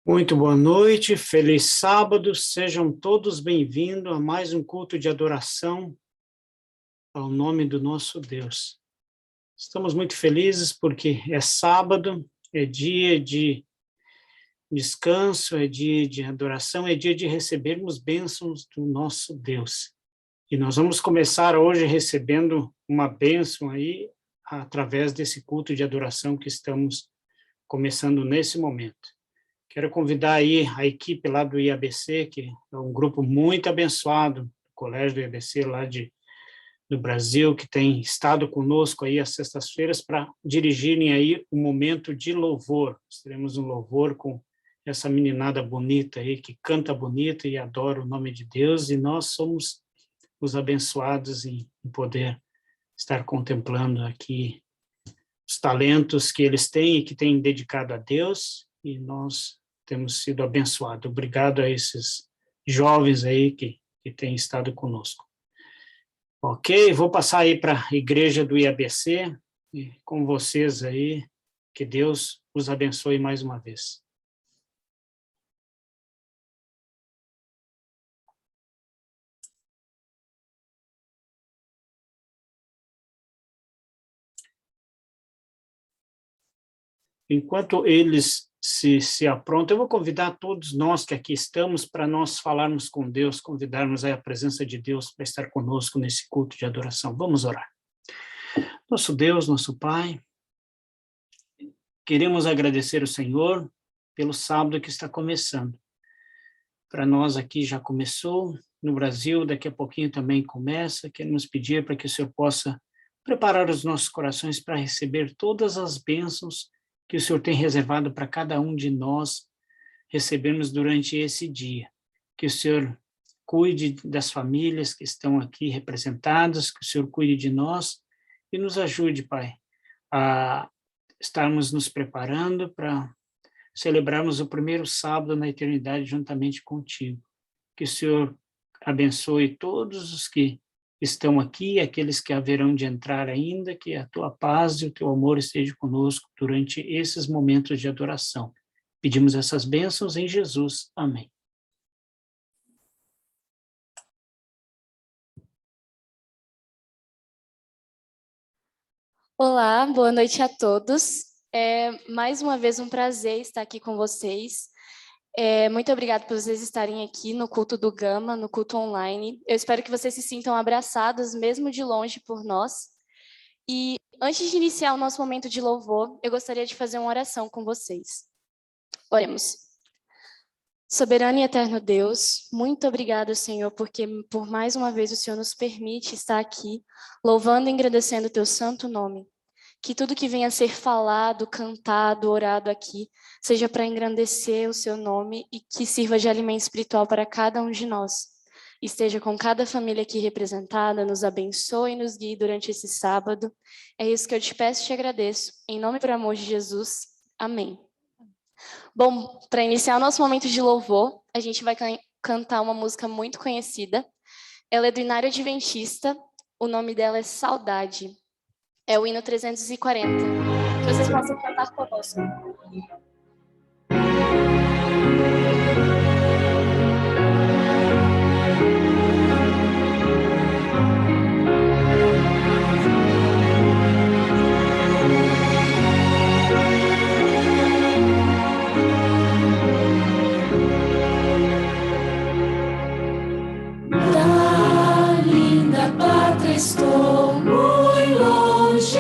Muito boa noite, feliz sábado, sejam todos bem-vindos a mais um culto de adoração ao nome do nosso Deus. Estamos muito felizes porque é sábado, é dia de descanso, é dia de adoração, é dia de recebermos bênçãos do nosso Deus. E nós vamos começar hoje recebendo uma bênção aí, através desse culto de adoração que estamos começando nesse momento. Quero convidar aí a equipe lá do IABC, que é um grupo muito abençoado, do Colégio do IABC lá do Brasil, que tem estado conosco aí às sextas-feiras para dirigirem aí um momento de louvor. Nós teremos um louvor com essa meninada bonita aí, que canta bonito e adora o nome de Deus, e nós somos os abençoados em poder estar contemplando aqui os talentos que eles têm e que têm dedicado a Deus, e nós temos sido abençoados. Obrigado a esses jovens aí que têm estado conosco. Ok, vou passar aí para a igreja do IABC, e com vocês aí, que Deus os abençoe mais uma vez. Enquanto eles se aprontam, eu vou convidar todos nós que aqui estamos para nós falarmos com Deus, convidarmos a presença de Deus para estar conosco nesse culto de adoração. Vamos orar. Nosso Deus, nosso Pai, queremos agradecer ao Senhor pelo sábado que está começando. Para nós aqui já começou, no Brasil daqui a pouquinho também começa. Queremos pedir para que o Senhor possa preparar os nossos corações para receber todas as bênçãos que o Senhor tem reservado para cada um de nós recebermos durante esse dia. Que o Senhor cuide das famílias que estão aqui representadas, que o Senhor cuide de nós e nos ajude, Pai, a estarmos nos preparando para celebrarmos o primeiro sábado na eternidade juntamente contigo. Que o Senhor abençoe todos os que estão aqui, aqueles que haverão de entrar ainda, que a tua paz e o teu amor estejam conosco durante esses momentos de adoração. Pedimos essas bênçãos em Jesus. Amém. Olá, boa noite a todos. É mais uma vez um prazer estar aqui com vocês. Muito obrigada por vocês estarem aqui no culto do Gama, no culto online. Eu espero que vocês se sintam abraçados, mesmo de longe, por nós. E antes de iniciar o nosso momento de louvor, eu gostaria de fazer uma oração com vocês. Oremos. Soberano e eterno Deus, muito obrigada, Senhor, porque por mais uma vez o Senhor nos permite estar aqui, louvando e engrandecendo o teu santo nome. Que tudo que venha a ser falado, cantado, orado aqui, seja para engrandecer o seu nome e que sirva de alimento espiritual para cada um de nós. Esteja com cada família aqui representada, nos abençoe e nos guie durante esse sábado. É isso que eu te peço e te agradeço. Em nome e por amor de Jesus. Amém. Bom, para iniciar o nosso momento de louvor, a gente vai cantar uma música muito conhecida. Ela é do Inário Adventista, o nome dela é Saudade. É o hino 340. Que vocês possam cantar conosco. Da linda pátria estou muito longe,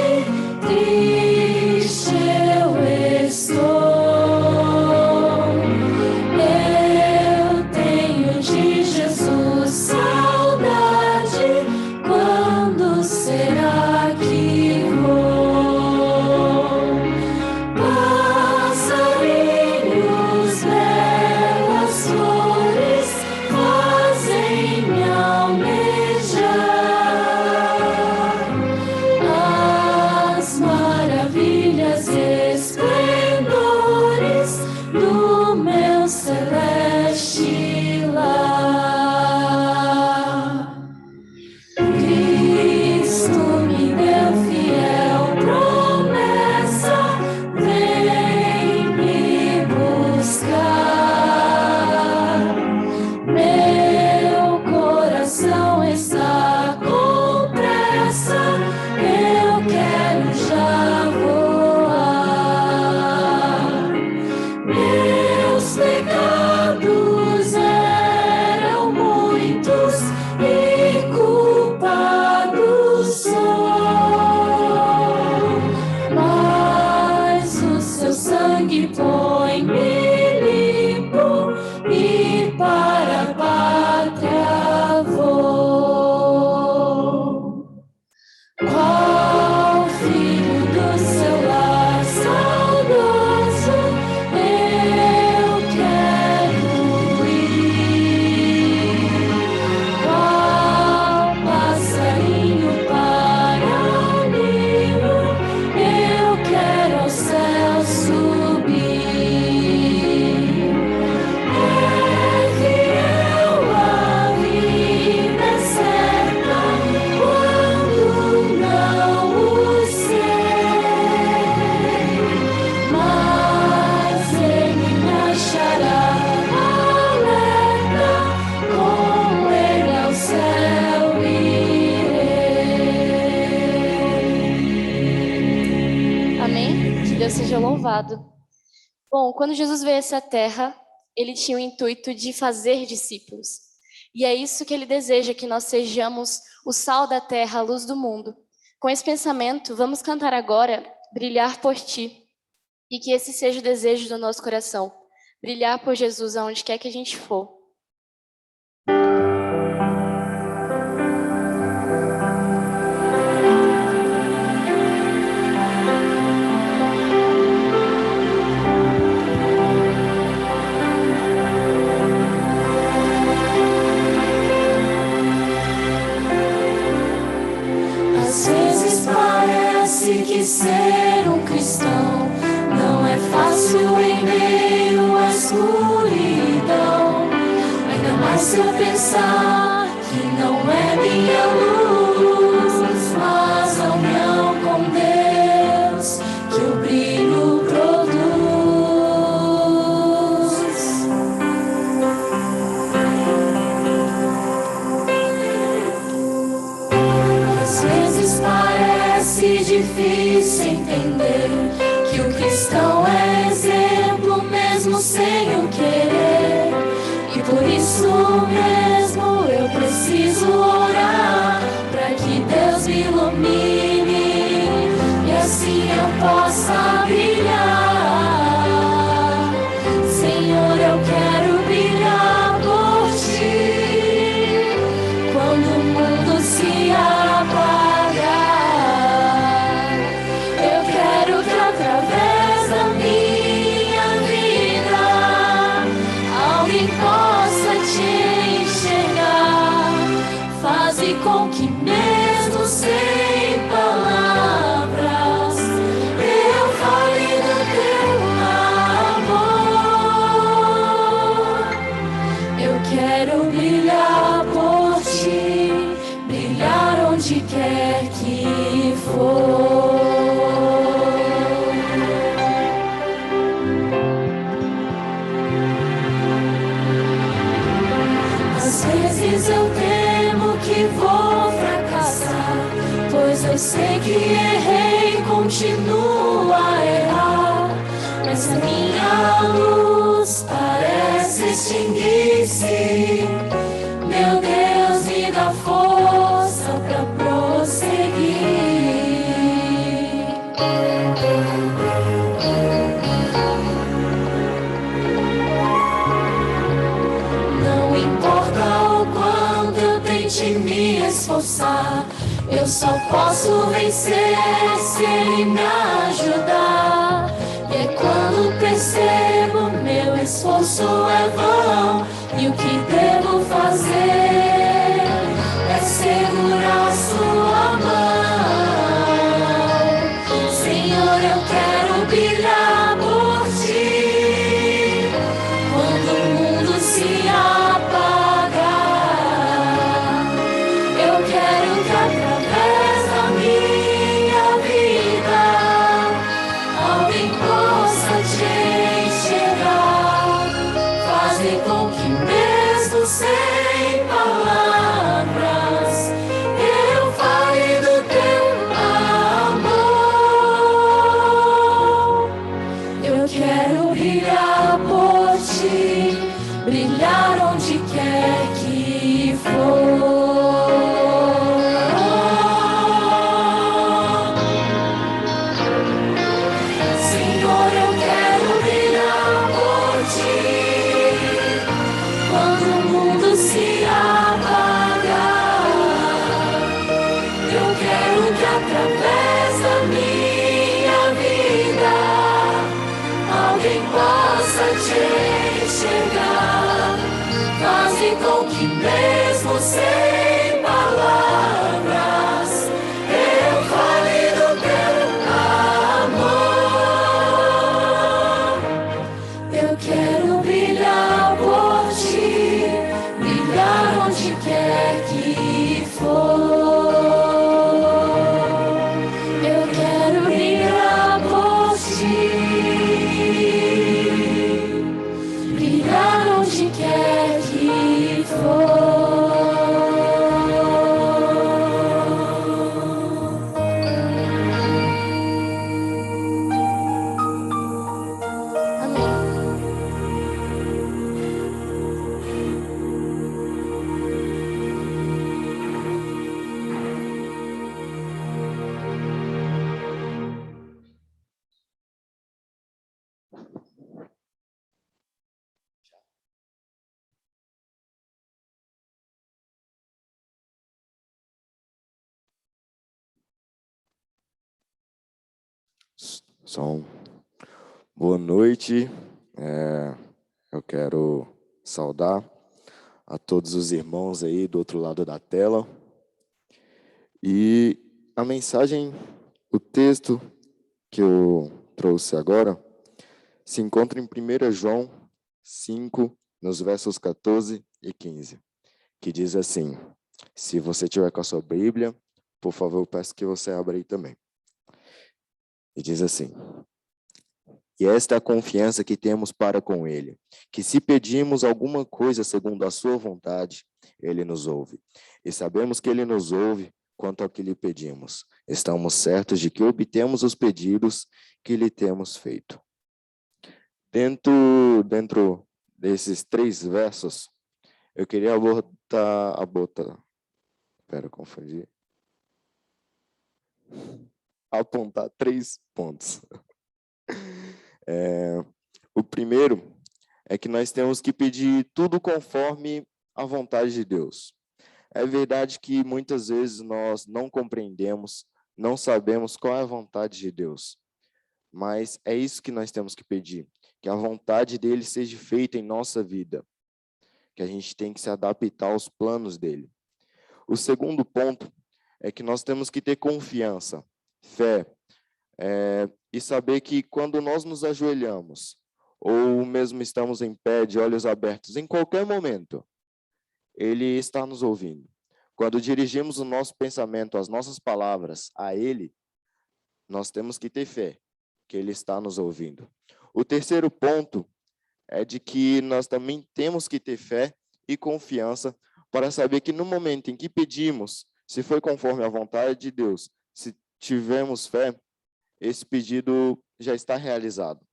triste eu estou. Eu tenho de Jesus saudade, quando será que vou? Passarinhos, belas flores fazem-me almejar. Qual filho do seu lar saudoso eu quero ir? Qual passarinho para o ninho eu quero ao céu subir? É fiel a vida é certa quando não o sei, mas ele me achará alerta, com ele ao céu irei. Amém? Que Deus seja louvado. Bom, quando Jesus veio a essa terra, ele tinha o intuito de fazer discípulos. E é isso que ele deseja, que nós sejamos o sal da terra, a luz do mundo. Com esse pensamento, vamos cantar agora Brilhar por Ti. E que esse seja o desejo do nosso coração. Brilhar por Jesus aonde quer que a gente for. Às vezes parece que ser um cristão não é fácil em meio à escuridão. Ainda mais se eu pensar que não é minha luz, mas a união com Deus que o brilho produz. Às vezes parece difícil entender que o cristão é exemplo mesmo sem o querer. E por isso mesmo eu preciso orar para que Deus me ilumine e assim eu possa brilhar. Senhor, eu quero brilhar por Ti quando o mundo se apagar. Eu quero que através da minha vida alguém possa Te enxergar. Faze com que mesmo sem palavras eu fale do Teu amor. Eu quero brilhar por Ti, brilhar onde quer que for. Às vezes eu temo que vou fracassar, pois eu sei que errei e continuo a errar. Mas a minha luz parece extinguir-se. Meu Deus, me dá força para prosseguir. Não importa o quanto eu tente me esforçar, eu só posso vencer se Ele me ajudar. E é quando percebo meu esforço é vão, e o que devo fazer é segurar Sua mão. Senhor, eu quero brilhar por Ti quando o mundo se apagar. Eu quero que através da minha vida alguém possa Te enxergar. Faze com que mesmo sem palavras Som. Boa noite. Eu quero saudar a todos os irmãos aí do outro lado da tela. E a mensagem, o texto que eu trouxe agora, se encontra em 1 João 5, nos versos 14 e 15, que diz assim: se você tiver com a sua Bíblia, por favor, eu peço que você abra aí também. E diz assim: e esta é a confiança que temos para com Ele, que se pedimos alguma coisa segundo a sua vontade, Ele nos ouve. E sabemos que Ele nos ouve quanto ao que lhe pedimos. Estamos certos de que obtemos os pedidos que lhe temos feito. Dentro desses 3 versos, eu queria apontar 3 pontos. O primeiro é que nós temos que pedir tudo conforme a vontade de Deus. É verdade que muitas vezes nós não compreendemos, não sabemos qual é a vontade de Deus, mas é isso que nós temos que pedir, que a vontade dele seja feita em nossa vida, que a gente tem que se adaptar aos planos dele. O segundo ponto é que nós temos que ter confiança, fé, e saber que quando nós nos ajoelhamos, ou mesmo estamos em pé, de olhos abertos, em qualquer momento, Ele está nos ouvindo. Quando dirigimos o nosso pensamento, as nossas palavras a Ele, nós temos que ter fé, que Ele está nos ouvindo. O terceiro ponto é de que nós também temos que ter fé e confiança para saber que no momento em que pedimos, se foi conforme a vontade de Deus, se tivermos fé, esse pedido já está realizado.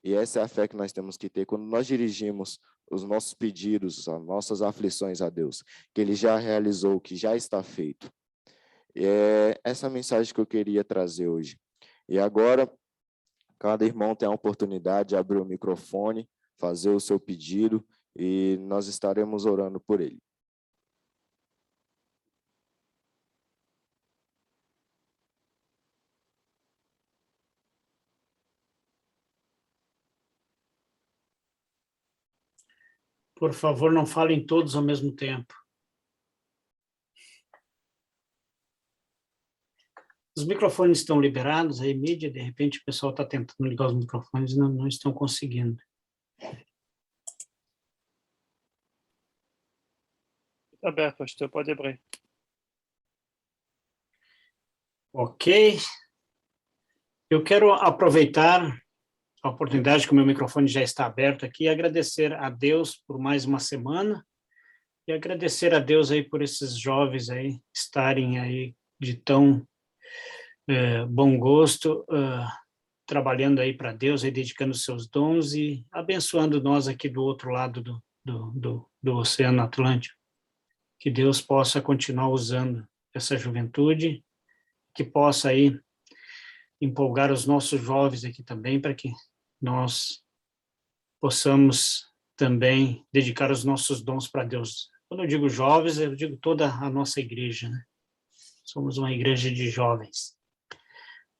E essa é a fé que nós temos que ter quando nós dirigimos os nossos pedidos, as nossas aflições a Deus, que Ele já realizou, que já está feito. E é essa mensagem que eu queria trazer hoje. E agora, cada irmão tem a oportunidade de abrir o microfone, fazer o seu pedido, e nós estaremos orando por ele. Por favor, não falem todos ao mesmo tempo. Os microfones estão liberados, aí mídia, de repente o pessoal está tentando ligar os microfones e não estão conseguindo. Está aberto, pastor, pode abrir. Ok. Eu quero aproveitar a oportunidade que o meu microfone já está aberto aqui e agradecer a Deus por mais uma semana e agradecer a Deus aí por esses jovens aí estarem aí de tão bom gosto, trabalhando aí para Deus, aí dedicando seus dons e abençoando nós aqui do outro lado do Oceano Atlântico. Que Deus possa continuar usando essa juventude, que possa aí empolgar os nossos jovens aqui também, para que nós possamos também dedicar os nossos dons para Deus. Quando eu digo jovens, eu digo toda a nossa igreja, né? Somos uma igreja de jovens.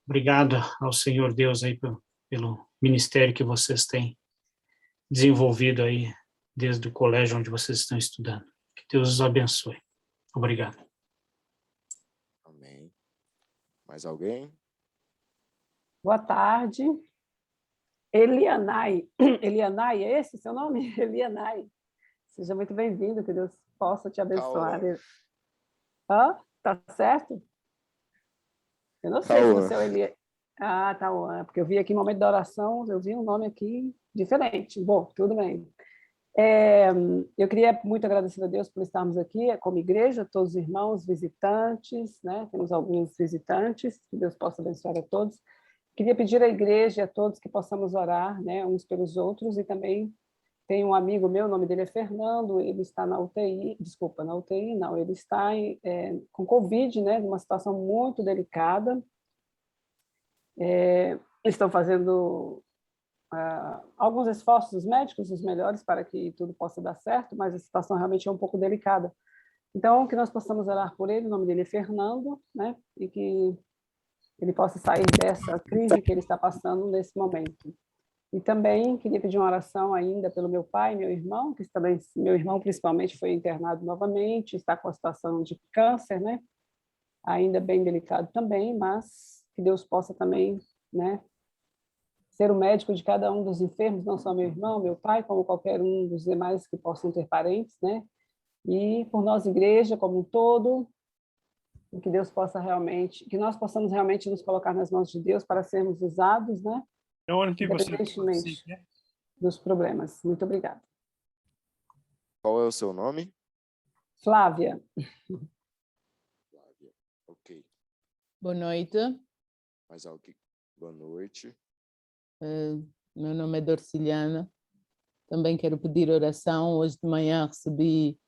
Obrigado ao Senhor Deus aí pelo ministério que vocês têm desenvolvido aí desde o colégio onde vocês estão estudando. Que Deus os abençoe. Obrigado. Amém. Mais alguém? Boa tarde. Elianai. Elianai, é esse o seu nome? Elianai. Seja muito bem-vindo, que Deus possa te abençoar. Hã? Tá certo? Eu não sei se você é o Elianai. Ah, tá. Porque eu vi aqui no momento da oração, eu vi um nome aqui diferente. Bom, tudo bem. Eu queria muito agradecer a Deus por estarmos aqui como igreja, todos os irmãos, visitantes, né? Temos alguns visitantes, que Deus possa abençoar a todos. Queria pedir à igreja e a todos que possamos orar, né, uns pelos outros, e também tem um amigo meu, o nome dele é Fernando, ele está na UTI, desculpa, na UTI não, ele está com Covid, né, numa situação muito delicada. Estão fazendo alguns esforços dos médicos, os melhores, para que tudo possa dar certo, mas a situação realmente é um pouco delicada. Então, que nós possamos orar por ele, o nome dele é Fernando, né, e que ele possa sair dessa crise que ele está passando nesse momento. E também queria pedir uma oração ainda pelo meu pai, meu irmão, que também, meu irmão principalmente foi internado novamente, está com a situação de câncer, né? Ainda bem delicado também, mas que Deus possa também, né, ser o médico de cada um dos enfermos, não só meu irmão, meu pai, como qualquer um dos demais que possam ter parentes, né? E por nós, igreja como um todo, que Deus possa realmente, que nós possamos realmente nos colocar nas mãos de Deus para sermos usados, né? Independentemente dos problemas. Muito obrigada. Qual é o seu nome? Flávia. Flávia. Ok. Boa noite. Mais alguém? Boa noite. Meu nome é Dorciliana. Também quero pedir oração. Hoje de manhã recebi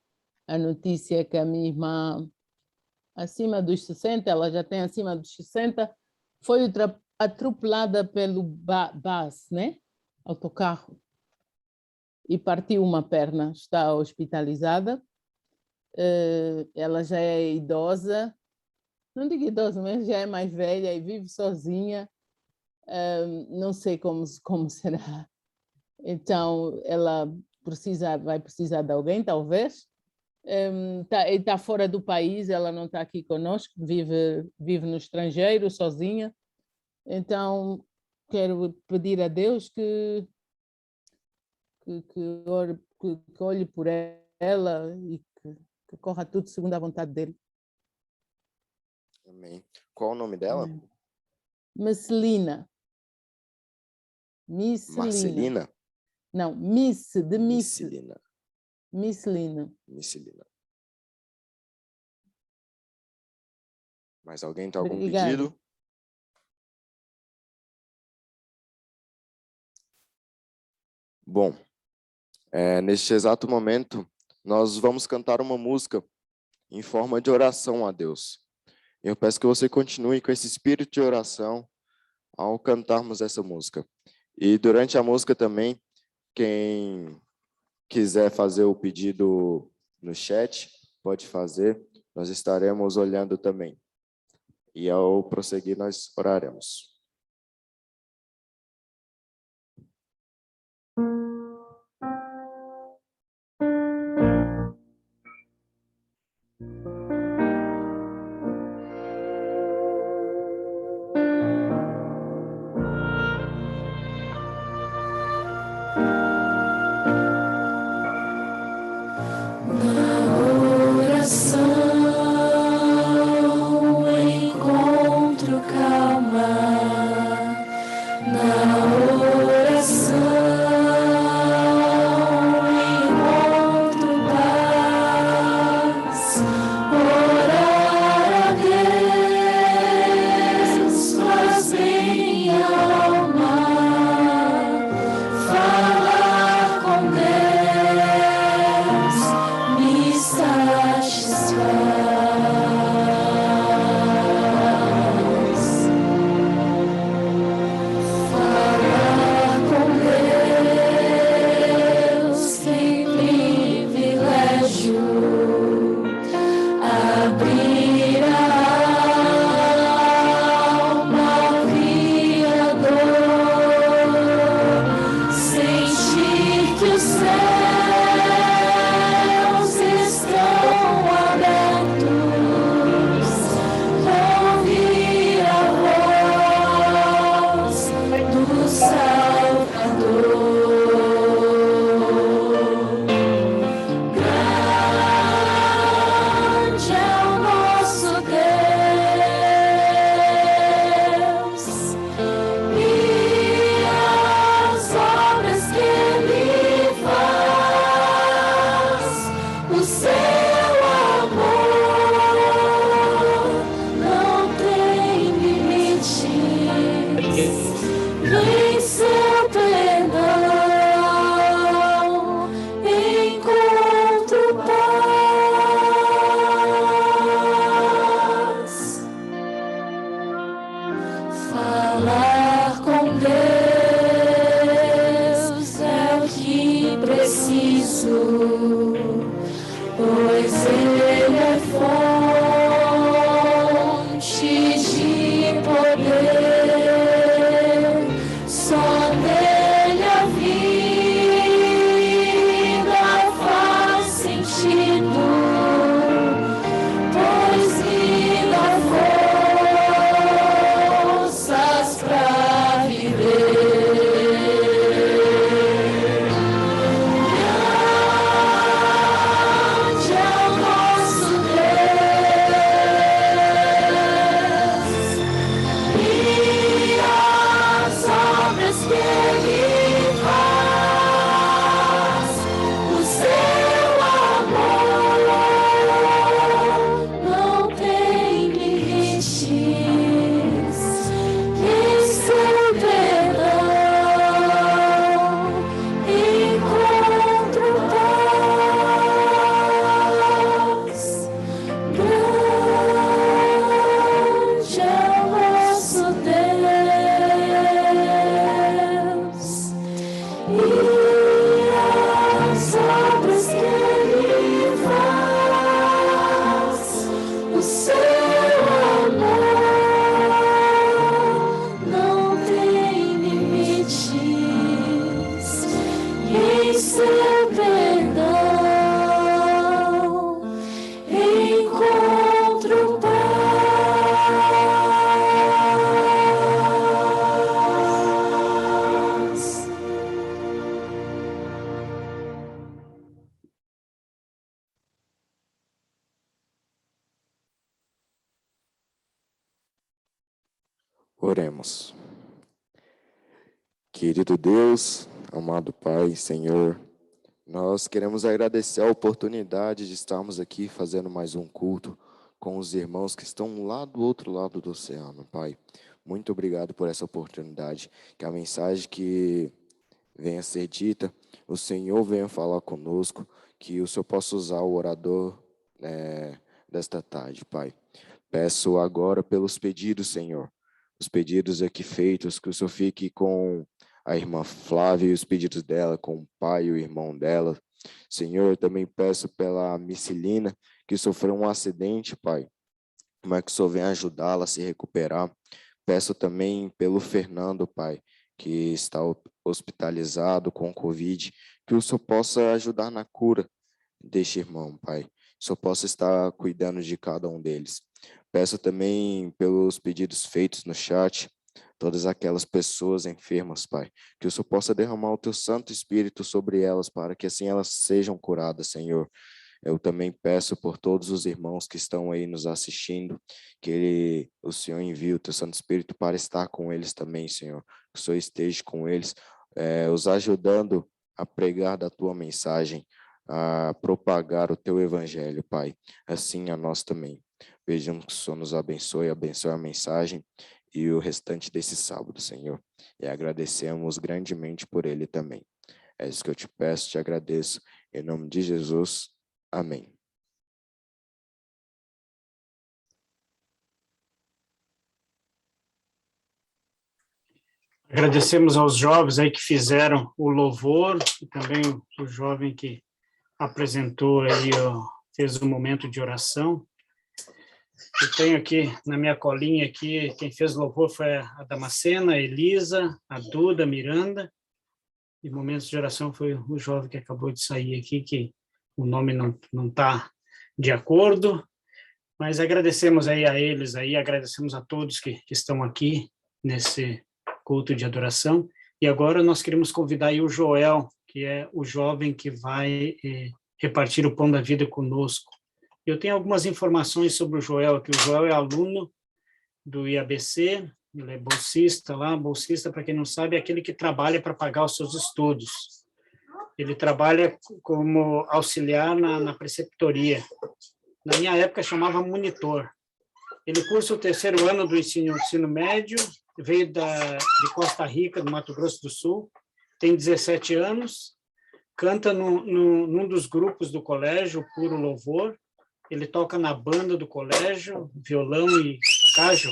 a notícia que a minha irmã, acima dos 60, ela já tem acima dos 60, foi atropelada pelo bus, né? Autocarro. E partiu uma perna. Está hospitalizada. Ela já é idosa. Não digo idosa, mas já é mais velha e vive sozinha. Não sei como será. Então, ela vai precisar de alguém, talvez. Está fora do país, ela não está aqui conosco, vive no estrangeiro, sozinha. Então, quero pedir a Deus que olhe por ela e que corra tudo segundo a vontade dele. Amém. Qual o nome dela? Marcelina. Marcelina? Não, Miss, de Miss. Miscelina. Miscelina. Mais alguém tem algum Obrigada. pedido? Bom, neste exato momento, nós vamos cantar uma música em forma de oração a Deus. Eu peço que você continue com esse espírito de oração ao cantarmos essa música. E durante a música também, quem quiser fazer o pedido no chat, pode fazer, nós estaremos olhando também. E ao prosseguir, nós oraremos. Pois Ele é fonte de poder. Oremos. Querido Deus, amado Pai, Senhor, nós queremos agradecer a oportunidade de estarmos aqui fazendo mais um culto com os irmãos que estão lá do outro lado do oceano, Pai. Muito obrigado por essa oportunidade, que a mensagem que venha a ser dita, o Senhor venha falar conosco, que o Senhor possa usar o orador desta tarde, Pai. Peço agora pelos pedidos, Senhor, os pedidos aqui feitos, que o Senhor fique com a irmã Flávia e os pedidos dela, com o pai e o irmão dela. Senhor, eu também peço pela Micilina, que sofreu um acidente, Pai, mas que o Senhor venha ajudá-la a se recuperar. Peço também pelo Fernando, Pai, que está hospitalizado com Covid, que o Senhor possa ajudar na cura deste irmão, Pai. Que o Senhor possa estar cuidando de cada um deles. Peço também pelos pedidos feitos no chat, todas aquelas pessoas enfermas, Pai, que o Senhor possa derramar o Teu Santo Espírito sobre elas, para que assim elas sejam curadas, Senhor. Eu também peço por todos os irmãos que estão aí nos assistindo, que o Senhor envie o Teu Santo Espírito para estar com eles também, Senhor. Que o Senhor esteja com eles, os ajudando a pregar da Tua mensagem, a propagar o Teu Evangelho, Pai. Assim a nós também. Pedimos que o Senhor nos abençoe a mensagem e o restante desse sábado, Senhor. E agradecemos grandemente por ele também. É isso que eu te peço, te agradeço. Em nome de Jesus. Amém. Agradecemos aos jovens aí que fizeram o louvor, e também o jovem que apresentou aí, fez o momento de oração. Eu tenho aqui, na minha colinha aqui, quem fez louvor foi a Damascena, a Elisa, a Duda, a Miranda, e momentos de oração foi o jovem que acabou de sair aqui, que o nome não está de acordo, mas agradecemos aí a eles, aí agradecemos a todos que estão aqui nesse culto de adoração, e agora nós queremos convidar aí o Joel, que é o jovem que vai repartir o pão da vida conosco. Eu tenho algumas informações sobre o Joel, que o Joel é aluno do IABC, ele é bolsista lá, bolsista, para quem não sabe, é aquele que trabalha para pagar os seus estudos. Ele trabalha como auxiliar na preceptoria. Na minha época chamava monitor. Ele cursa o 3º ano do ensino médio, veio de Costa Rica, do Mato Grosso do Sul, tem 17 anos, canta num dos grupos do colégio, Puro Louvor. Ele toca na banda do colégio, violão e cajun,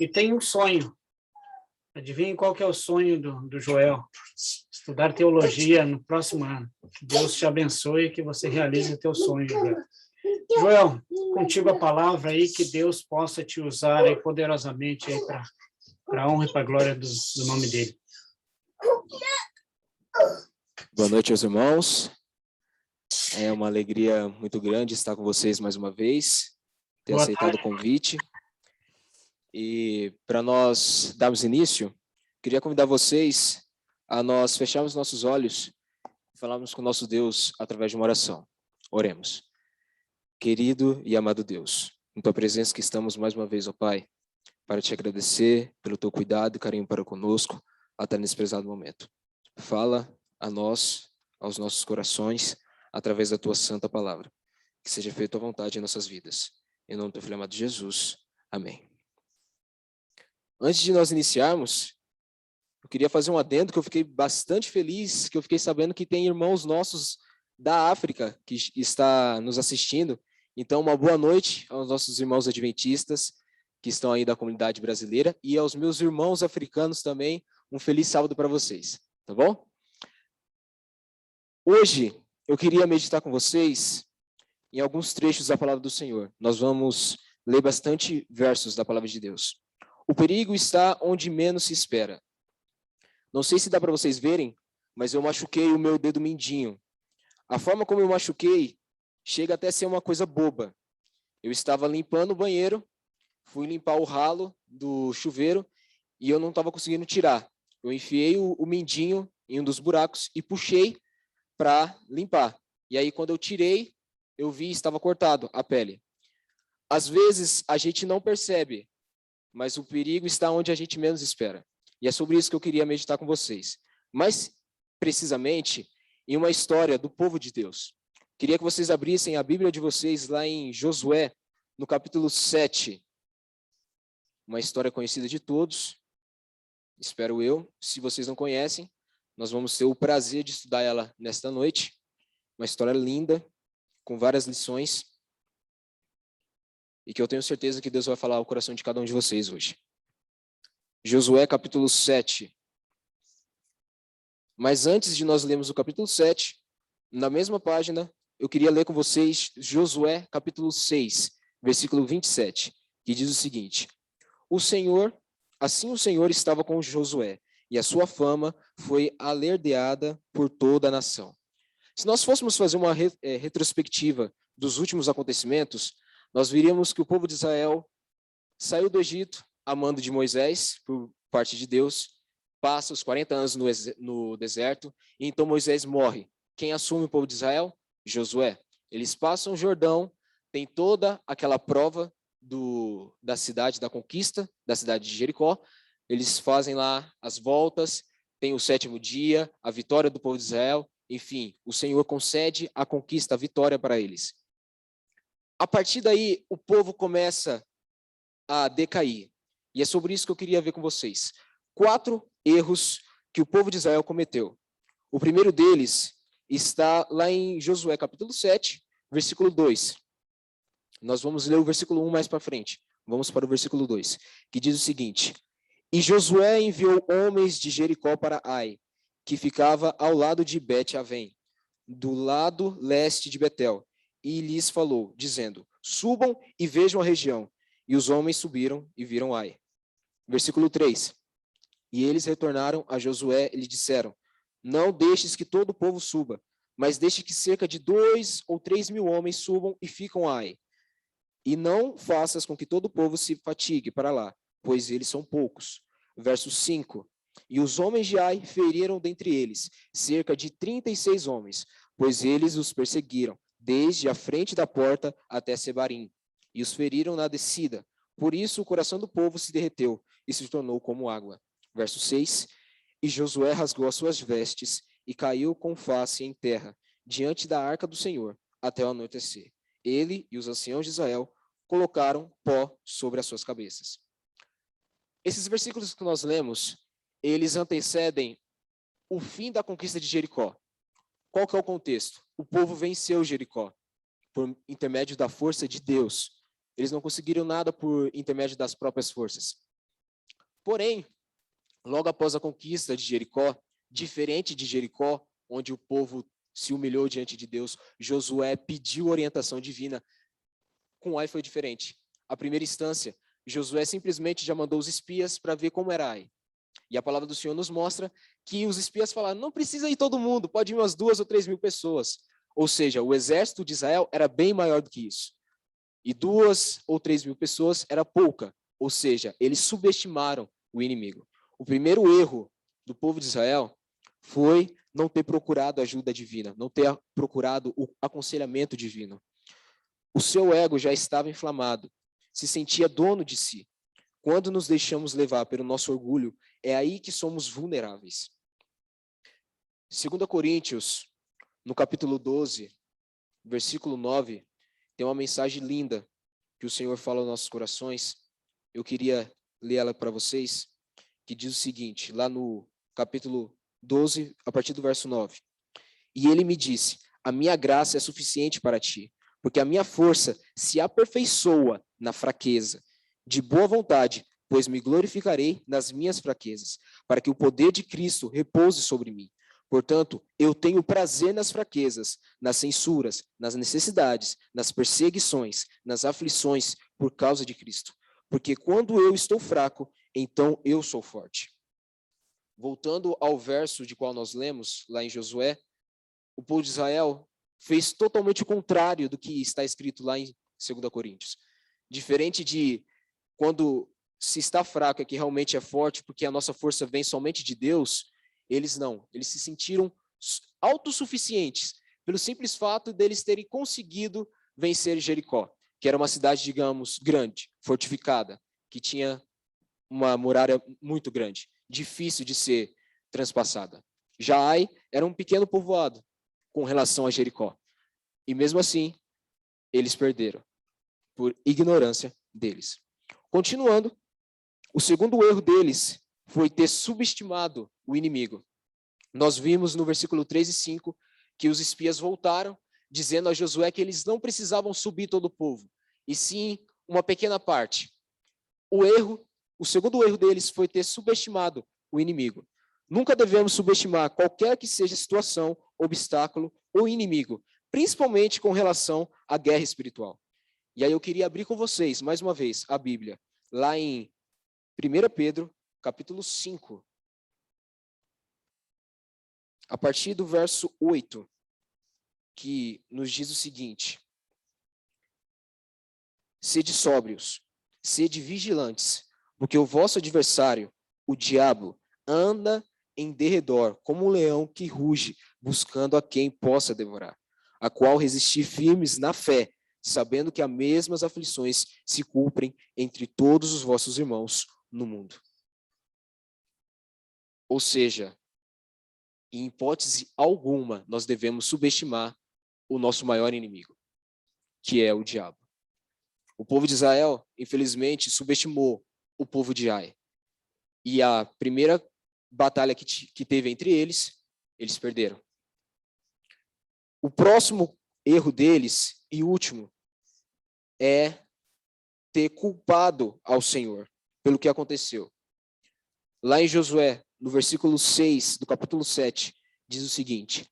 e tem um sonho. Adivinhem qual que é o sonho do Joel? Estudar teologia no próximo ano. Que Deus te abençoe e que você realize o teu sonho, Joel. Joel, contigo a palavra aí, que Deus possa te usar aí poderosamente aí para a honra e para a glória do nome dele. Boa noite aos irmãos. É uma alegria muito grande estar com vocês mais uma vez, ter aceitado o convite. E para nós darmos início, queria convidar vocês a nós fecharmos nossos olhos e falarmos com o nosso Deus através de uma oração. Oremos. Querido e amado Deus, em tua presença que estamos mais uma vez, ó Pai, para te agradecer pelo teu cuidado e carinho para conosco até nesse prezado momento. Fala a nós, aos nossos corações, através da tua santa palavra. Que seja feita a vontade em nossas vidas. Em nome do teu filho amado Jesus. Amém. Antes de nós iniciarmos, eu queria fazer um adendo que eu fiquei bastante feliz, que eu fiquei sabendo que tem irmãos nossos da África que está nos assistindo. Então, uma boa noite aos nossos irmãos adventistas que estão aí da comunidade brasileira e aos meus irmãos africanos também. Um feliz sábado para vocês, tá bom? Hoje, eu queria meditar com vocês em alguns trechos da palavra do Senhor. Nós vamos ler bastante versos da palavra de Deus. O perigo está onde menos se espera. Não sei se dá para vocês verem, mas eu machuquei o meu dedo mindinho. A forma como eu machuquei chega até a ser uma coisa boba. Eu estava limpando o banheiro, fui limpar o ralo do chuveiro e eu não estava conseguindo tirar. Eu enfiei o mindinho em um dos buracos e puxei para limpar. E aí, quando eu tirei, eu vi estava cortado a pele. Às vezes, a gente não percebe mas o perigo está onde a gente menos espera. E é sobre isso que eu queria meditar com vocês. Mais precisamente, em uma história do povo de Deus. Queria que vocês abrissem a Bíblia de vocês lá em Josué, no capítulo 7. Uma história conhecida de todos, espero eu. Se vocês não conhecem, nós vamos ter o prazer de estudar ela nesta noite. Uma história linda, com várias lições, e que eu tenho certeza que Deus vai falar ao coração de cada um de vocês hoje. Josué, capítulo 7. Mas antes de nós lermos o capítulo 7, na mesma página, eu queria ler com vocês Josué, capítulo 6, versículo 27, que diz o seguinte: Assim o Senhor estava com Josué, e a sua fama foi alardeada por toda a nação. Se nós fôssemos fazer uma retrospectiva dos últimos acontecimentos, nós veríamos que o povo de Israel saiu do Egito a mando de Moisés, por parte de Deus, passa os 40 anos no deserto, e então Moisés morre. Quem assume o povo de Israel? Josué. Eles passam o Jordão, tem toda aquela prova da cidade, da conquista, da cidade de Jericó. Eles fazem lá as voltas, tem o 7º dia, a vitória do povo de Israel. Enfim, o Senhor concede a conquista, a vitória para eles. A partir daí, o povo começa a decair. E é sobre isso que eu queria ver com vocês. 4 erros que o povo de Israel cometeu. O primeiro deles está lá em Josué, capítulo 7, versículo 2. Nós vamos ler o versículo 1 mais para frente. Vamos para o versículo 2, que diz o seguinte: E Josué enviou homens de Jericó para Ai, que ficava ao lado de Bet-Avém, do lado leste de Betel, e lhes falou, dizendo: Subam e vejam a região. E os homens subiram e viram Ai. Versículo 3. E eles retornaram a Josué e lhe disseram: Não deixes que todo o povo suba, mas deixe que cerca de 2 ou 3 mil homens subam e ficam a Ai. E não faças com que todo o povo se fatigue para lá, pois eles são poucos. Verso 5. E os homens de Ai feriram dentre eles cerca de 36 homens, pois eles os perseguiram, desde a frente da porta até Sebarim, e os feriram na descida. Por isso o coração do povo se derreteu e se tornou como água. Verso 6. E Josué rasgou as suas vestes e caiu com face em terra, diante da arca do Senhor, até o anoitecer. Ele e os anciãos de Israel colocaram pó sobre as suas cabeças. Esses versículos que nós lemos, eles antecedem o fim da conquista de Jericó. Qual que é o contexto? O povo venceu Jericó por intermédio da força de Deus. Eles não conseguiram nada por intermédio das próprias forças. Porém, logo após a conquista de Jericó, diferente de Jericó, onde o povo se humilhou diante de Deus, Josué pediu orientação divina. Com Ai foi diferente. A primeira instância, Josué simplesmente já mandou os espias para ver como era Ai. E a palavra do Senhor nos mostra que os espias falaram: não precisa ir todo mundo, pode ir umas 2 ou 3 mil pessoas. Ou seja, o exército de Israel era bem maior do que isso. E 2 ou 3 mil pessoas era pouca. Ou seja, eles subestimaram o inimigo. O primeiro erro do povo de Israel foi não ter procurado ajuda divina, não ter procurado o aconselhamento divino. O seu ego já estava inflamado, se sentia dono de si. Quando nos deixamos levar pelo nosso orgulho, é aí que somos vulneráveis. 2 Coríntios, no capítulo 12, versículo 9, tem uma mensagem linda que o Senhor fala aos nossos corações. Eu queria ler ela para vocês, que diz o seguinte, lá no capítulo 12, a partir do verso 9. E ele me disse: a minha graça é suficiente para ti, porque a minha força se aperfeiçoa na fraqueza. De boa vontade, pois me glorificarei nas minhas fraquezas, para que o poder de Cristo repouse sobre mim. Portanto, eu tenho prazer nas fraquezas, nas censuras, nas necessidades, nas perseguições, nas aflições, por causa de Cristo. Porque quando eu estou fraco, então eu sou forte. Voltando ao verso de qual nós lemos, lá em Josué, o povo de Israel fez totalmente o contrário do que está escrito lá em 2 Coríntios. Diferente de quando se está fraco é que realmente é forte, porque a nossa força vem somente de Deus, eles não. Eles se sentiram autossuficientes, pelo simples fato deles terem conseguido vencer Jericó, que era uma cidade, digamos, grande, fortificada, que tinha uma muralha muito grande, difícil de ser transpassada. Já Ai era um pequeno povoado com relação a Jericó. E mesmo assim, eles perderam, por ignorância deles. Continuando, o segundo erro deles foi ter subestimado o inimigo. Nós vimos no versículo 3 e 5 que os espias voltaram, dizendo a Josué que eles não precisavam subir todo o povo, e sim uma pequena parte. O segundo erro deles foi ter subestimado o inimigo. Nunca devemos subestimar qualquer que seja a situação, obstáculo ou inimigo, principalmente com relação à guerra espiritual. E aí eu queria abrir com vocês, mais uma vez, a Bíblia, lá em 1 Pedro, capítulo 5, a partir do verso 8, que nos diz o seguinte: sede sóbrios, sede vigilantes, porque o vosso adversário, o diabo, anda em derredor, como um leão que ruge, buscando a quem possa devorar, a qual resistir firmes na fé, sabendo que as mesmas aflições se cumprem entre todos os vossos irmãos no mundo. Ou seja, em hipótese alguma, nós devemos subestimar o nosso maior inimigo, que é o diabo. O povo de Israel, infelizmente, subestimou o povo de Ai. E a primeira batalha que teve entre eles, eles perderam. O próximo erro deles, e último, é ter culpado ao Senhor pelo que aconteceu. Lá em Josué, no versículo 6 do capítulo 7, diz o seguinte: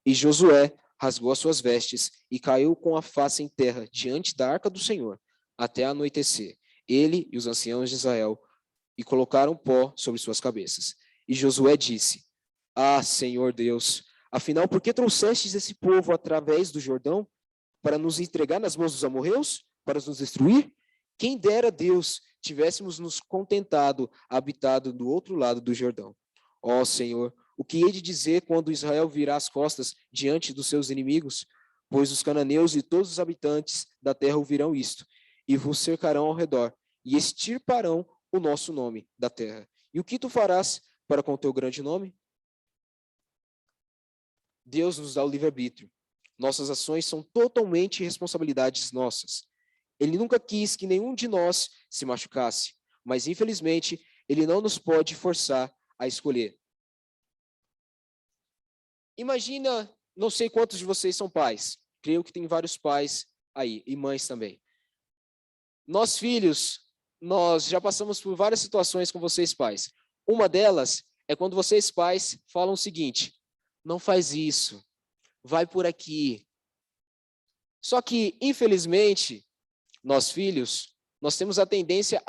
e Josué rasgou as suas vestes e caiu com a face em terra diante da arca do Senhor, até anoitecer, ele e os anciãos de Israel, e colocaram pó sobre suas cabeças. E Josué disse: ah, Senhor Deus, afinal, por que trouxestes esse povo através do Jordão para nos entregar nas mãos dos amorreus, para nos destruir? Quem dera, Deus, tivéssemos nos contentado, habitado do outro lado do Jordão. Ó Senhor, o que hei de dizer quando Israel virá as costas diante dos seus inimigos? Pois os cananeus e todos os habitantes da terra ouvirão isto, e vos cercarão ao redor, e extirparão o nosso nome da terra. E o que tu farás para com o teu grande nome? Deus nos dá o livre-arbítrio. Nossas ações são totalmente responsabilidades nossas. Ele nunca quis que nenhum de nós se machucasse, mas infelizmente ele não nos pode forçar a escolher. Imagina, não sei quantos de vocês são pais. Creio que tem vários pais aí, e mães também. Nós filhos, nós já passamos por várias situações com vocês pais. Uma delas é quando vocês pais falam o seguinte: não faz isso, vai por aqui. Só que, infelizmente, nós filhos, nós temos a tendência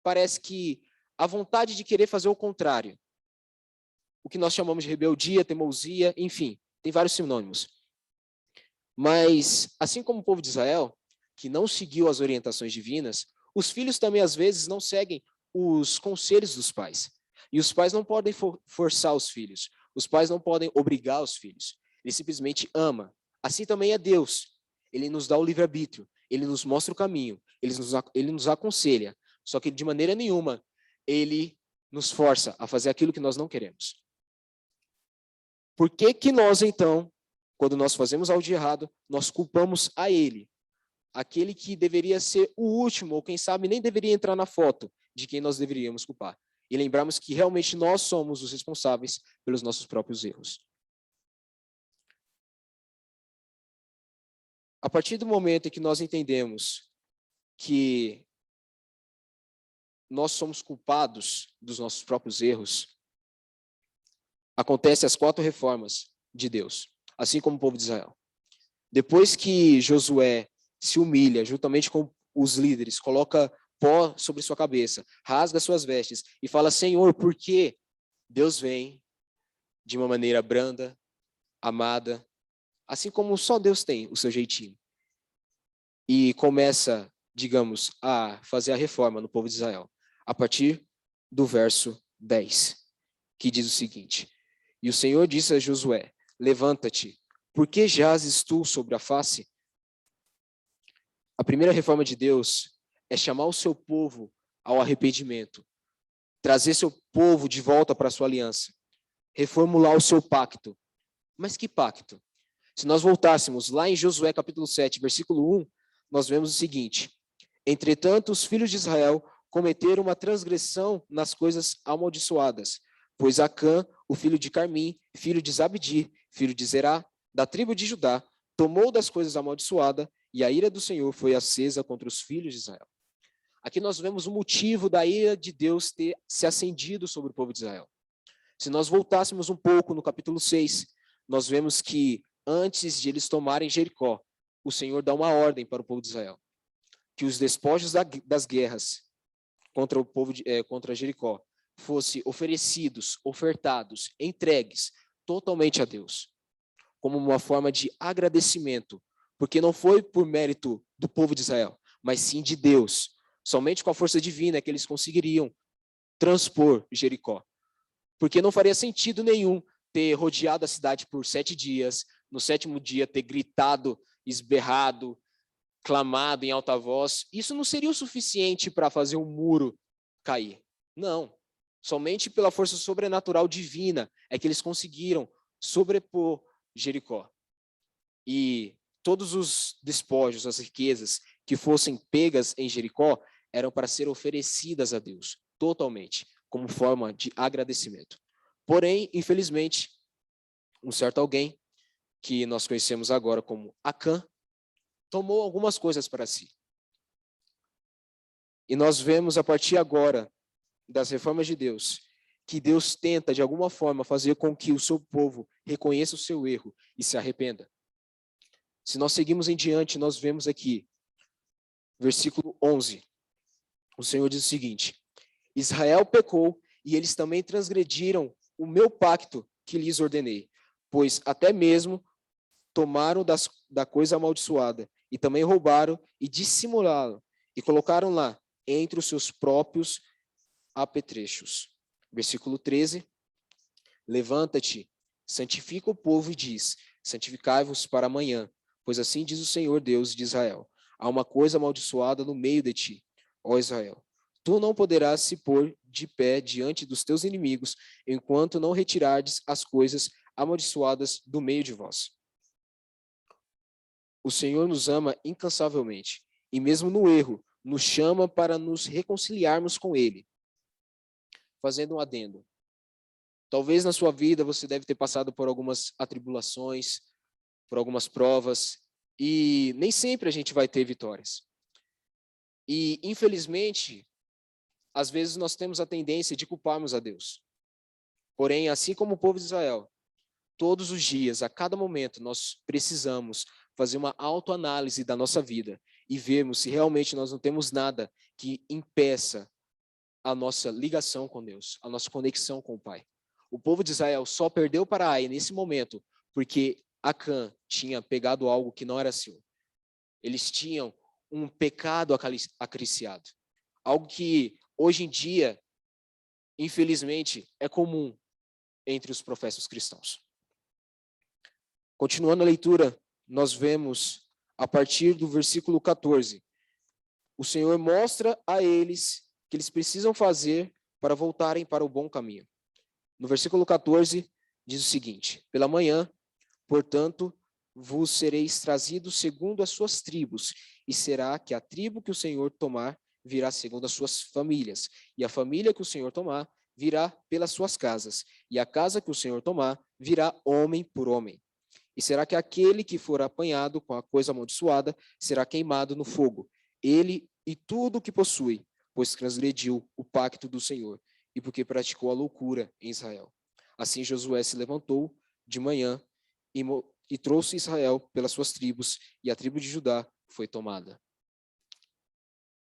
parece que, a vontade de querer fazer o contrário. O que nós chamamos de rebeldia, teimosia, enfim, tem vários sinônimos. Mas, assim como o povo de Israel, que não seguiu as orientações divinas, os filhos também, às vezes, não seguem os conselhos dos pais. E os pais não podem forçar os filhos. Os pais não podem obrigar os filhos. Ele simplesmente ama. Assim também é Deus. Ele nos dá o livre-arbítrio. Ele nos mostra o caminho. Ele nos aconselha. Só que, de maneira nenhuma, ele nos força a fazer aquilo que nós não queremos. Por que que nós, então, quando nós fazemos algo de errado, nós culpamos a ele? Aquele que deveria ser o último, ou quem sabe nem deveria entrar na foto de quem nós deveríamos culpar. E lembrarmos que realmente nós somos os responsáveis pelos nossos próprios erros. A partir do momento em que nós entendemos que nós somos culpados dos nossos próprios erros, acontecem as 4 reformas de Deus, assim como o povo de Israel. Depois que Josué se humilha, juntamente com os líderes, coloca pó sobre sua cabeça, rasga suas vestes e fala: Senhor, por quê? Deus vem de uma maneira branda, amada, assim como só Deus tem o seu jeitinho. E começa, digamos, a fazer a reforma no povo de Israel, a partir do verso 10, que diz o seguinte: e o Senhor disse a Josué: levanta-te, por que jazes tu sobre a face? A primeira reforma de Deus é chamar o seu povo ao arrependimento, trazer seu povo de volta para a sua aliança, reformular o seu pacto. Mas que pacto? Se nós voltássemos lá em Josué capítulo 7, versículo 1, nós vemos o seguinte: entretanto, os filhos de Israel cometeram uma transgressão nas coisas amaldiçoadas, pois Acã, o filho de Carmim, filho de Zabdi, filho de Zerá, da tribo de Judá, tomou das coisas amaldiçoadas, e a ira do Senhor foi acesa contra os filhos de Israel. Aqui nós vemos o motivo da ira de Deus ter se acendido sobre o povo de Israel. Se nós voltássemos um pouco no capítulo 6, nós vemos que antes de eles tomarem Jericó, o Senhor dá uma ordem para o povo de Israel, que os despojos das guerras contra o povo contra Jericó fossem oferecidos, ofertados, entregues totalmente a Deus, como uma forma de agradecimento, porque não foi por mérito do povo de Israel, mas sim de Deus. Somente com a força divina é que eles conseguiriam transpor Jericó. Porque não faria sentido nenhum ter rodeado a cidade por 7 dias, no 7º dia ter gritado, esberrado, clamado em alta voz. Isso não seria o suficiente para fazer um muro cair. Não. Somente pela força sobrenatural divina é que eles conseguiram sobrepor Jericó. E todos os despojos, as riquezas que fossem pegas em Jericó eram para ser oferecidas a Deus, totalmente, como forma de agradecimento. Porém, infelizmente, um certo alguém, que nós conhecemos agora como Acã, tomou algumas coisas para si. E nós vemos a partir agora das reformas de Deus, que Deus tenta de alguma forma fazer com que o seu povo reconheça o seu erro e se arrependa. Se nós seguimos em diante, nós vemos aqui, versículo 11, o Senhor diz o seguinte: Israel pecou e eles também transgrediram o meu pacto que lhes ordenei, pois até mesmo tomaram da coisa amaldiçoada e também roubaram e dissimularam e colocaram lá entre os seus próprios apetrechos. Versículo 13, levanta-te, santifica o povo e diz, santificai-vos para amanhã, pois assim diz o Senhor Deus de Israel, há uma coisa amaldiçoada no meio de ti, ó Israel. Tu não poderás se pôr de pé diante dos teus inimigos, enquanto não retirardes as coisas amaldiçoadas do meio de vós. O Senhor nos ama incansavelmente, e mesmo no erro, nos chama para nos reconciliarmos com Ele. Fazendo um adendo. Talvez na sua vida você deve ter passado por algumas atribulações, por algumas provas, e nem sempre a gente vai ter vitórias. E, infelizmente, às vezes nós temos a tendência de culparmos a Deus. Porém, assim como o povo de Israel, todos os dias, a cada momento, nós precisamos fazer uma autoanálise da nossa vida e vermos se realmente nós não temos nada que impeça a nossa ligação com Deus, a nossa conexão com o Pai. O povo de Israel só perdeu para Ai nesse momento porque Acã tinha pegado algo que não era seu. Eles tinham um pecado acariciado. Algo que, hoje em dia, infelizmente, é comum entre os professos cristãos. Continuando a leitura, nós vemos, a partir do versículo 14, o Senhor mostra a eles que eles precisam fazer para voltarem para o bom caminho. No versículo 14, diz o seguinte, pela manhã, portanto, vos sereis trazidos segundo as suas tribos, e será que a tribo que o Senhor tomar virá segundo as suas famílias, e a família que o Senhor tomar virá pelas suas casas, e a casa que o Senhor tomar virá homem por homem. E será que aquele que for apanhado com a coisa amaldiçoada será queimado no fogo, ele e tudo o que possui, pois transgrediu o pacto do Senhor, e porque praticou a loucura em Israel. Assim Josué se levantou de manhã e trouxe Israel pelas suas tribos, e a tribo de Judá foi tomada.